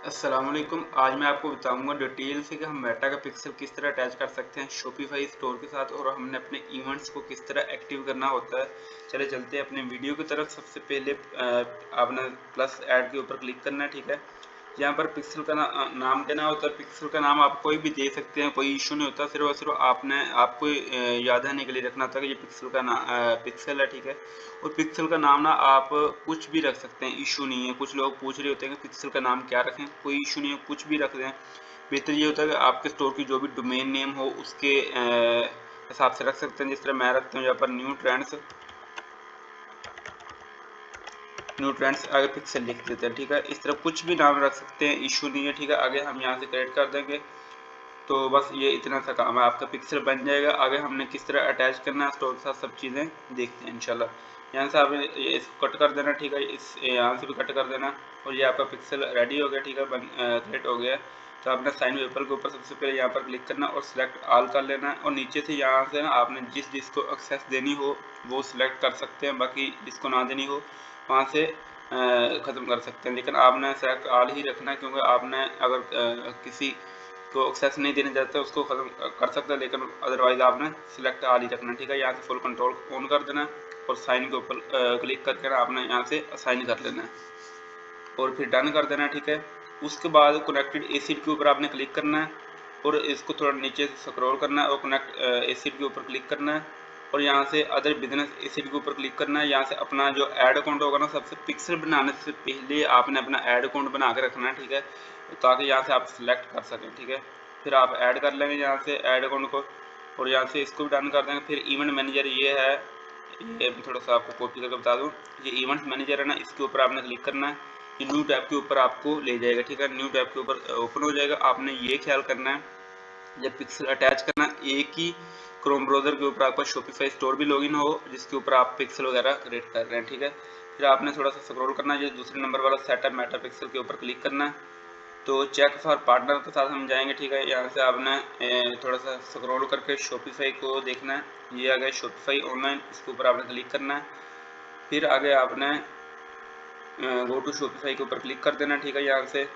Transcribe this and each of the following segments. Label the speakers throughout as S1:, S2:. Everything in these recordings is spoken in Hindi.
S1: अस्सलाम वालेकुम। आज मैं आपको बताऊंगा डिटेल से कि हम मेटा का पिक्सल किस तरह अटैच कर सकते हैं शॉपिफाई स्टोर के साथ और हमने अपने इवेंट्स को किस तरह एक्टिव करना होता है। चले चलते हैं अपने वीडियो की तरफ। सबसे पहले आपने प्लस ऐड के ऊपर क्लिक करना है, ठीक है। यहाँ पर पिक्सल का नाम देना होता है। पिक्सल का नाम आप कोई भी दे सकते हैं, कोई इशू नहीं होता। सिर्फ और सिर्फ आपको याद रहने के लिए रखना होता है कि ये पिक्सल है, ठीक है। और पिक्सल का नाम ना आप कुछ भी रख सकते हैं, इशू नहीं है। कुछ लोग पूछ रहे होते हैं कि पिक्सल का नाम क्या रखें, कोई इशू नहीं है, कुछ भी रख दें। बेहतर ये होता है कि आपके स्टोर की जो भी डोमेन नेम हो उसके हिसाब से रख सकते हैं। जिस तरह मैं रखता हूँ यहाँ पर न्यू ट्रेंड्स आगे पिक्सल लिख देते हैं, ठीक है। इस तरह कुछ भी नाम रख सकते हैं, इशू नहीं है, ठीक है। आगे हम यहाँ से क्रिएट कर देंगे। तो बस ये इतना सा काम है, आपका पिक्सल बन जाएगा। आगे हमने किस तरह अटैच करना है स्टोर के साथ सब चीज़ें देखते हैं इंशाल्लाह। यहाँ से आपने इसको कट कर देना, ठीक है। इस यहाँ से भी कट कर देना और ये आपका पिक्सल रेडी हो गया, ठीक है, क्रिएट हो गया। तो आपने साइन पेपर के ऊपर सबसे पहले यहाँ पर क्लिक करना और सिलेक्ट ऑल कर लेना है। और नीचे से यहाँ से ना आपने जिसको एक्सेस देनी हो वो सिलेक्ट कर सकते हैं, बाकी जिसको ना देनी हो वहाँ से ख़त्म कर सकते हैं। लेकिन आपने सेलेक्ट ऑल ही रखना है, क्योंकि आपने अगर किसी को एक्सेस नहीं देने जाते उसको ख़त्म कर सकते हैं, लेकिन अदरवाइज आपने सिलेक्ट ऑल ही रखना है, ठीक है। यहाँ से फुल कंट्रोल ऑन कर देना और साइन के ऊपर क्लिक करके ना आपने यहाँ से असाइन कर लेना है और फिर डन कर देना है, ठीक है। उसके बाद कनेक्टेड एसिड के ऊपर आपने क्लिक करना है और इसको थोड़ा नीचे से स्क्रॉल करना है और कनेक्ट एसिड के ऊपर क्लिक करना है और यहाँ से अदर बिजनेस एसिड के ऊपर क्लिक करना है। यहाँ से अपना जो ऐड अकाउंट होगा ना, सबसे पिक्सल बनाने से पहले आपने अपना ऐड अकाउंट बना के रखना है, ठीक है, ताकि यहाँ से आप सिलेक्ट कर सकें, ठीक है। फिर आप ऐड कर लेंगे यहाँ से ऐड अकाउंट को और यहाँ से इसको भी डन कर देंगे। फिर इवेंट मैनेजर ये है, ये थोड़ा सा आपको कॉपी करके बता दूँ। ये इवेंट मैनेजर है ना, इसके ऊपर आपने क्लिक करना है। ये न्यू टैब के ऊपर आपको ले जाएगा, ठीक है। न्यू टैब के ऊपर ओपन हो जाएगा। आपने ये ख्याल करना है जब पिक्सल अटैच करना, एक ही क्रोम ब्राउज़र के ऊपर आपका शॉपिफाई स्टोर भी लॉगिन हो जिसके ऊपर आप पिक्सल वगैरह क्रिएट कर रहे हैं, ठीक है। फिर आपने थोड़ा सा स्क्रॉल करना है, जो दूसरे नंबर वाला सेटअप मेटा पिक्सल के ऊपर क्लिक करना है। तो चेक फॉर पार्टनर के साथ हम जाएंगे, ठीक है। यहाँ से आपने थोड़ा सा स्क्रॉल करके शॉपिफाई को देखना है। ये आ गया शॉपिफाई ऑनलाइन, इसके ऊपर आपने क्लिक करना है। फिर आगे आपने गो टू शॉपिफाई के ऊपर क्लिक कर देना, ठीक है। यहाँ से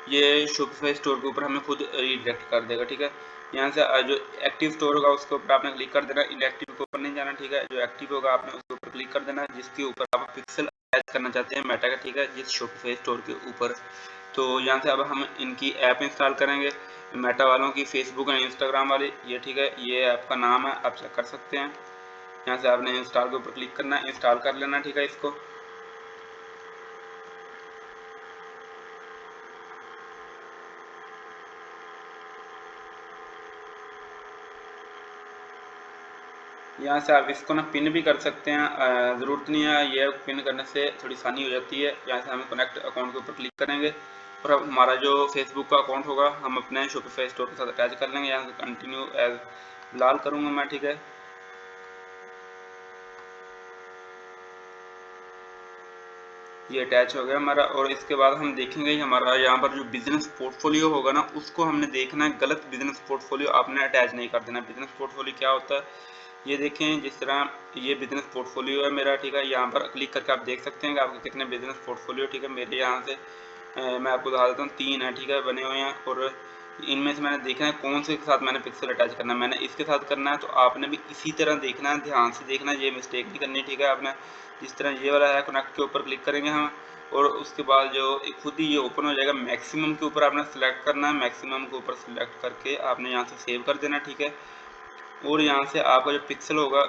S1: ये शॉपिफाई स्टोर के ऊपर हमें खुद रिडायरेक्ट कर देगा, ठीक है। यहाँ से जो एक्टिव स्टोर होगा उसके ऊपर आपने क्लिक कर देना, इनएक्टिव के ऊपर नहीं जाना, ठीक है। जो एक्टिव होगा आपने उसके ऊपर क्लिक कर देना जिसके ऊपर आप पिक्सल अटैच करना चाहते हैं मेटा का, ठीक है, जिस शॉपिफाई स्टोर के ऊपर। तो यहाँ से अब हम इनकी ऐप इंस्टॉल करेंगे, मेटा वालों की, फेसबुक एंड इंस्टाग्राम वाली, ये, ठीक है। ये ऐप का नाम है, आप चेक कर सकते हैं। यहाँ से आपने इंस्टॉल के ऊपर क्लिक करना है, इंस्टॉल कर लेना, ठीक है, इसको। यहाँ से आप इसको ना पिन भी कर सकते हैं, ज़रूरत नहीं है, ये पिन करने से थोड़ी आसानी हो जाती है। यहाँ से हम कनेक्ट अकाउंट के ऊपर क्लिक करेंगे और अब हमारा जो फेसबुक का अकाउंट होगा हम अपने शॉपिफाई स्टोर के साथ अटैच कर लेंगे। यहाँ से कंटिन्यू एज लाल करूँगा मैं, ठीक है। ये अटैच हो गया हमारा। और इसके बाद हम देखेंगे हमारा यहाँ पर जो बिजनेस पोर्टफोलियो होगा ना, उसको हमने देखना है। गलत बिजनेस पोर्टफोलियो आपने अटैच नहीं कर देना। बिजनेस पोर्टफोलियो क्या होता है ये देखें। जिस तरह ये बिजनेस पोर्टफोलियो है मेरा, ठीक है। यहाँ पर क्लिक करके आप देख सकते हैं कि आपके कितने बिजनेस पोर्टफोलियो, ठीक है। मेरे यहाँ से मैं आपको बता देता हूँ 3 है, ठीक है, बने हुए हैं। और इनमें से मैंने देखना है कौन से के साथ मैंने पिक्सल अटैच करना है। मैंने इसके साथ करना है, तो आपने भी इसी तरह देखना है, ध्यान से देखना है, ये मिस्टेक नहीं करनी, ठीक है। आपने जिस तरह ये वाला है कनेक्ट के ऊपर क्लिक करेंगे हम और उसके बाद जो खुद ही ये ओपन हो जाएगा। मैक्सिमम के ऊपर आपने सेलेक्ट करना है, मैक्सिमम के ऊपर सेलेक्ट करके आपने यहाँ से सेव कर देना, ठीक है। और यहाँ से आपका जो पिक्सल होगा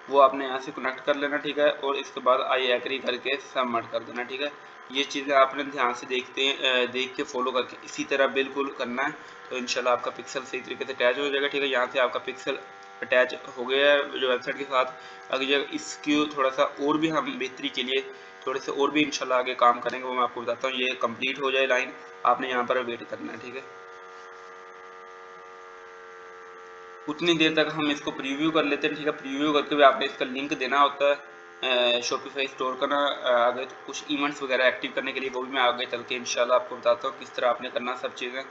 S1: वो आपने यहाँ से कनेक्ट कर लेना, ठीक है। और इसके बाद आई एग्री करके सबमिट कर देना, ठीक है। ये चीज़ें आपने ध्यान से देख के फॉलो करके इसी तरह बिल्कुल करना है, तो इंशाल्लाह आपका पिक्सल सही तरीके से अटैच हो जाएगा, ठीक है। यहाँ से आपका पिक्सल अटैच हो गया है जो वेबसाइट के साथ। अगर इसकी थोड़ा सा और भी हम बेहतरी के लिए थोड़े से और भी इंशाल्लाह आगे काम करेंगे, वो मैं आपको बताता हूँ। ये कंप्लीट हो जाए लाइन, आपने यहाँ पर वेट करना है, ठीक है। उतनी देर तक हम इसको प्रीव्यू कर लेते हैं, ठीक है। प्रीव्यू करके भी आपने इसका लिंक देना होता है शॉपिफाई स्टोर का ना। आगे तो कुछ इवेंट्स वगैरह एक्टिव करने के लिए, वो भी मैं आगे चल के इंशाल्लाह आपको बताता हूँ किस तरह आपने करना सब चीज़ें।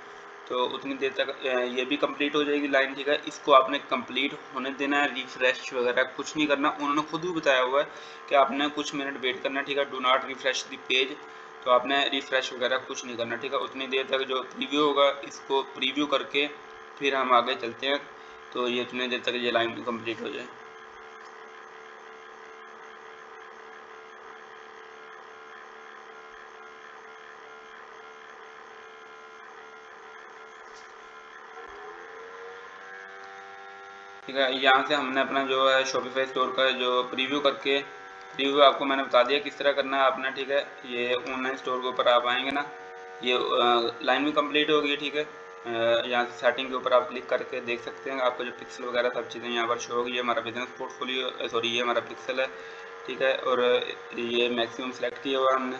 S1: तो उतनी देर तक ये भी कंप्लीट हो जाएगी लाइन, ठीक है। इसको आपने कंप्लीट होने देना है, रिफ्रेश वगैरह कुछ नहीं करना। उन्होंने खुद भी बताया हुआ है कि आपने कुछ मिनट वेट करना है, ठीक है। Do not refresh the page. तो आपने रिफ्रेश वगैरह कुछ नहीं करना, ठीक है। उतनी देर तक जो प्रीव्यू होगा इसको प्रीव्यू करके फिर हम आगे चलते हैं। तो ये उतनी देर तक ये लाइन कंप्लीट हो जाए। ठीक है, यहाँ से हमने अपना जो है शॉपिफाई स्टोर का जो प्रीव्यू करके, प्रीव्यू आपको मैंने बता दिया किस तरह करना है आपने, ठीक है। ये ऑनलाइन स्टोर के ऊपर आप आएंगे ना, ये लाइन भी कंप्लीट होगी, ठीक है। यहाँ से सेटिंग के ऊपर आप क्लिक करके देख सकते हैं आपको जो पिक्सल वगैरह सब चीज़ें यहाँ पर शो होगी। ये हमारा बिजनेस पोर्टफोलियो, सॉरी ये हमारा पिक्सल है, ठीक है। और ये मैक्सिमम सेलेक्ट किया हुआ हमने।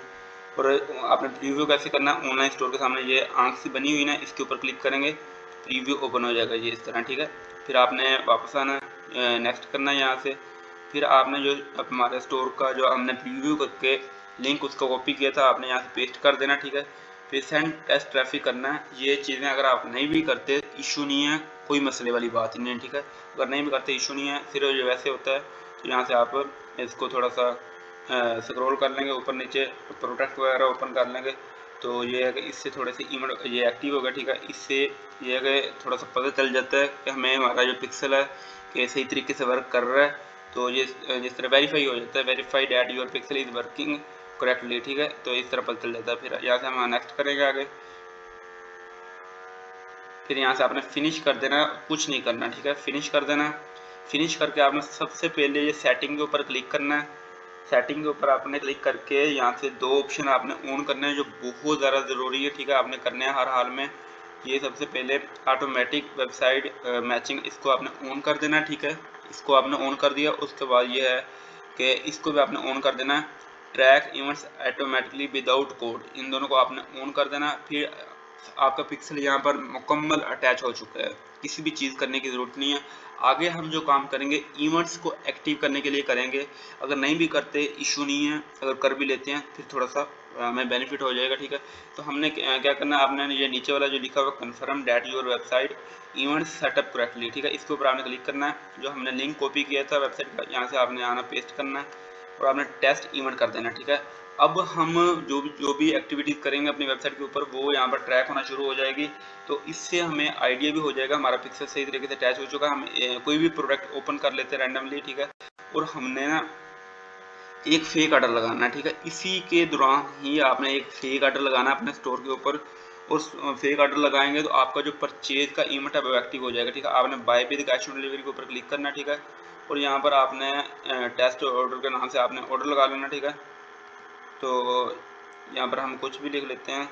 S1: और आपने प्रीव्यू कैसे करना है, ऑनलाइन स्टोर के सामने ये आंख सी बनी हुई ना, इसके ऊपर क्लिक करेंगे प्रीव्यू ओपन हो जाएगा ये इस तरह, ठीक है। फिर आपने वापस आना, नेक्स्ट करना है यहाँ से। फिर आपने जो हमारे स्टोर का जो हमने प्रीव्यू करके लिंक उसको कॉपी किया था, आपने यहाँ से पेस्ट कर देना, ठीक है। फिर सेंड टेस्ट ट्रैफिक करना है। ये चीज़ें अगर आप नहीं भी करते इशू नहीं है, कोई मसले वाली बात नहीं है, ठीक है। अगर नहीं भी करते इशू नहीं है, फिर ये वैसे होता है। तो यहाँ से आप इसको थोड़ा सा स्क्रॉल कर लेंगे ऊपर नीचे, प्रोडक्ट वगैरह ओपन कर लेंगे। तो ये है कि इससे थोड़े से इमेज ये एक्टिव होगा, ठीक है। इससे ये है कि थोड़ा सा पता चल जाता है कि हमें हमारा जो पिक्सल है कि सही तरीके से वर्क कर रहा है। तो ये जिस तरह वेरीफाई हो जाता है, verify that your pixel is working correctly, ठीक है। तो इस तरह पता चल जाता है। फिर यहाँ से हम नेक्स्ट करेंगे आगे। फिर यहाँ से आपने फिनिश कर देना, कुछ नहीं करना, ठीक है। फिनिश कर देना। फिनिश करके आपने सबसे पहले ये सेटिंग के ऊपर क्लिक करना है। सेटिंग के ऊपर आपने क्लिक करके यहाँ से दो ऑप्शन आपने ऑन करने हैं जो बहुत ज़्यादा ज़रूरी है, ठीक है। आपने करने हैं हर हाल में। ये सबसे पहले ऑटोमेटिक वेबसाइट मैचिंग, इसको आपने ऑन कर देना, ठीक है। इसको आपने ऑन कर दिया। उसके बाद ये है कि इसको भी आपने ऑन कर देना। Track events automatically without code, इन दोनों को आपने ऑन कर देना। फिर आपका पिक्सल यहाँ पर मुकम्मल अटैच हो चुका है, किसी भी चीज़ करने की ज़रूरत नहीं है। आगे हम जो काम करेंगे इवेंट्स को एक्टिव करने के लिए करेंगे। अगर नहीं भी करते इशू नहीं है, अगर कर भी लेते हैं फिर थोड़ा सा हमें बेनिफिट हो जाएगा, ठीक है। तो हमने क्या करना है, आपने ये नीचे वाला जो लिखा हुआ confirm that your website events setup correctly, ठीक है। इसके ऊपर आपने क्लिक करना है। जो हमने लिंक कॉपी किया था वेबसाइट का, यहाँ से आपने आना पेस्ट करना है और आपने टेस्ट इवेंट कर देना, ठीक है। अब हम जो भी एक्टिविटीज़ करेंगे अपनी वेबसाइट के ऊपर वो यहाँ पर ट्रैक होना शुरू हो जाएगी। तो इससे हमें आइडिया भी हो जाएगा हमारा पिक्सल सही तरीके से अटैच हो चुका है। हम कोई भी प्रोडक्ट ओपन कर लेते हैं रैंडमली, ठीक है। और हमने ना एक फेक ऑर्डर लगाना है, ठीक है। इसी के दौरान ही आपने एक फेक ऑर्डर लगाना है अपने स्टोर के ऊपर। और फेक ऑर्डर लगाएंगे तो आपका जो परचेज का इवेंट है वो एक्टिव हो जाएगा, ठीक है। आपने buy with cash on delivery के ऊपर क्लिक करना, ठीक है। और यहाँ पर आपने टेस्ट ऑर्डर के नाम से आपने ऑर्डर लगा लेना, ठीक है। तो यहाँ पर हम कुछ भी लिख लेते हैं।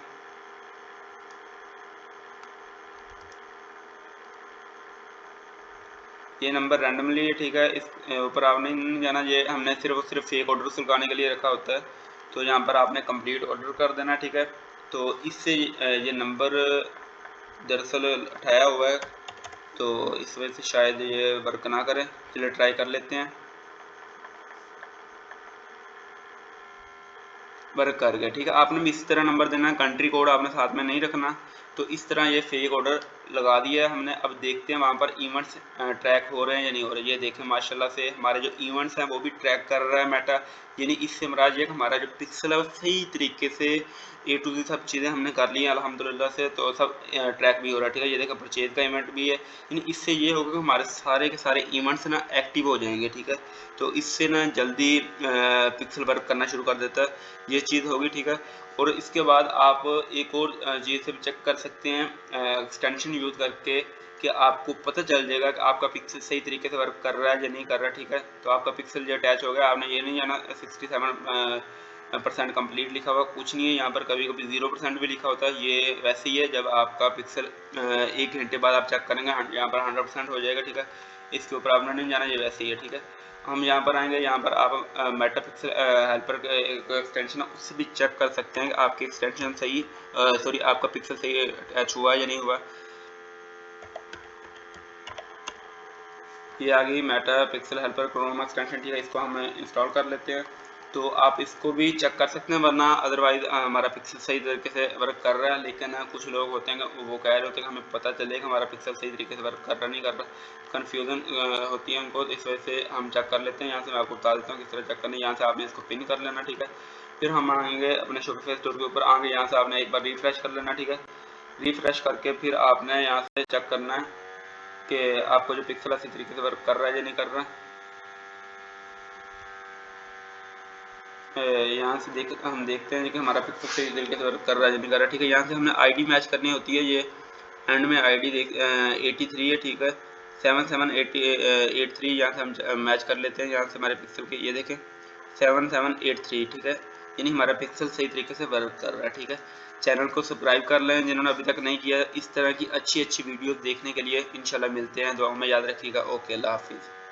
S1: ये नंबर रैंडमली, ठीक है। इस ऊपर आपने नहीं जाना, ये हमने सिर्फ फेक ऑर्डर लगाने के लिए रखा होता है। तो यहाँ पर आपने कंप्लीट ऑर्डर कर देना, ठीक है। तो इससे ये नंबर दरअसल उठाया हुआ है, तो इस वजह से शायद ये वर्क ना करे। चलिए ट्राई कर लेते हैं। वर्क कर गया, ठीक है। आपने भी इसी तरह नंबर देना है, कंट्री कोड आपने साथ में नहीं रखना। तो इस तरह ये फेक ऑर्डर लगा दिया है हमने। अब देखते हैं वहाँ पर इवेंट्स ट्रैक हो रहे हैं या नहीं हो रहे। ये देखें माशाल्लाह से हमारे जो इवेंट्स हैं वो भी ट्रैक कर रहा है मेटा। यानी इससे मराज ये हमारा जो पिक्सल है वो सही तरीके से ए टू जी सब चीज़ें हमने कर ली हैं अल्हम्दुलिल्लाह से। तो सब ट्रैक भी हो रहा है, ठीक है। ये देखा परचेज का इवेंट भी है। यानी इससे ये होगा कि हमारे सारे के सारे इवेंट्स ना एक्टिव हो जाएंगे, ठीक है। तो इससे ना जल्दी पिक्सल वर्क करना शुरू कर देता है। ये चीज़ होगी, ठीक है। और इसके बाद आप एक और चीज़ से चेक कर सकते हैं एक्सटेंशन यूज़ करके कि आपको पता चल जाएगा कि आपका पिक्सल सही तरीके से वर्क कर रहा है या नहीं कर रहा, ठीक है। तो आपका पिक्सल जो अटैच हो गया, आपने ये नहीं जाना 67% कंप्लीट लिखा हुआ कुछ नहीं है यहाँ पर। कभी कभी 0% भी लिखा होता है। ये वैसे ही है, जब आपका पिक्सल 1 घंटे बाद आप चेक करेंगे यहाँ पर 100% हो जाएगा, ठीक है। इसके ऊपर आपने नहीं जाना, ये वैसे ही है, ठीक है। हम यहाँ पर आएंगे, यहाँ पर आप मेटा पिक्सल हेल्पर का एक एक्सटेंशन है उससे भी चेक कर सकते हैं कि आपकी एक्सटेंशन सही सॉरी आपका पिक्सल सही अटैच हुआ या नहीं हुआ। ये आ गई Meta pixel helper Chrome extension, ठीक है। इसको हम इंस्टॉल कर लेते हैं। तो आप इसको भी चेक कर सकते हैं, वरना अदरवाइज हमारा पिक्सल सही तरीके से वर्क कर रहा है। लेकिन कुछ लोग होते हैं वो कह रहे होते हैं कि हमें पता चले कि हमारा पिक्सल सही तरीके से वर्क कर रहा नहीं कर रहा, कन्फ्यूज़न होती है उनको। इस वजह से हम चेक कर लेते हैं। यहाँ से मैं आपको बता देता हूँ किस तरह चेक करना है। यहाँ से आपने इसको पिन कर लेना, ठीक है। फिर हम आएंगे अपने शॉपिफाई स्टोर के ऊपर, आगे यहाँ से आपने एक बार रिफ्रेश कर लेना, ठीक है। रिफ्रेश करके फिर आपने यहाँ से चेक करना है कि आपको जो पिक्सल अच्छी तरीके से वर्क कर रहा है या नहीं कर रहा। यहाँ से हम देखते हैं कि हमारा पिक्सल सही तरीके से वर्क कर रहा है या नहीं कर रहा, ठीक है। यहाँ से हमने आईडी मैच करनी होती है, ये एंड में आईडी 83 है, ठीक है। 7783 यहाँ से हम मैच कर लेते हैं, यहाँ से हमारे पिक्सल के ये देखें 7783, ठीक है। यानी हमारा पिक्सल सही तरीके से वर्क कर रहा है, ठीक है। चैनल को सब्सक्राइब कर लें जिन्होंने अभी तक नहीं किया। इस तरह की अच्छी वीडियोस देखने के लिए इंशाल्लाह मिलते हैं, दुआओं में याद रखिएगा। ओके, अल्लाह हाफिज़।